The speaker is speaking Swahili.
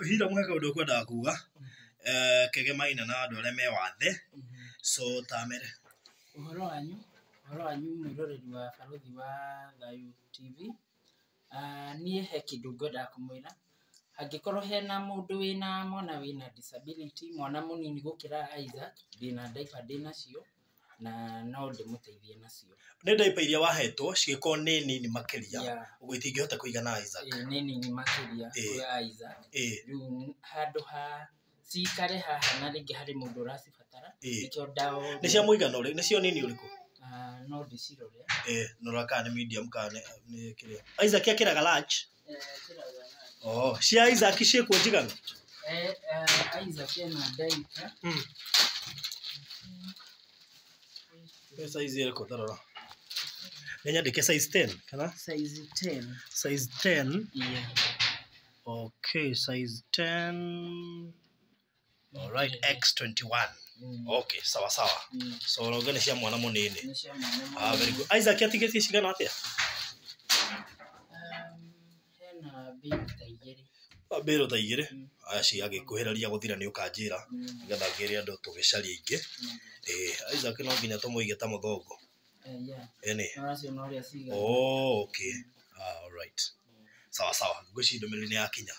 hira mweka undu kwenda kuga kege maina na andu aria me wathe so tamere uhoro wanyu mwiroreri wa baruthi wa Thayu TV nie he kindu ngwenda kumwira angikorwo hena mundu wina mwana wina disability mwana munini gukira Isaac ndina diaper ndinacio na no ndimuteithie nacio ne diaper iria wahetwo cigiko ni nini makiria ugitingihota kuigana Isaac ni nini makiria kwa Isaac riu handu ha cikare haha na ringi hari mundu uracibatara nikio ndao ni cia muigana uri ni cio nini uriku no ndicirore nora kana medium kana ni kiria Isaac akiraga large cia Isaac ciku njiganu Isaac ena diaper size iriku tarora nyandike size 10 kana size 10 yeah okay size 10 all right X21 okay sawa so rogene cia mwana munini very good Isaac atigetie cigana atia hena big bero ta igire aci agikuhiraria guthira ni ukanjira nigetha ngiri andu tugicaria ingi Isaac no nginya tumuige ta muthongo ene okay all right sawa ngwicindo mili ni akinya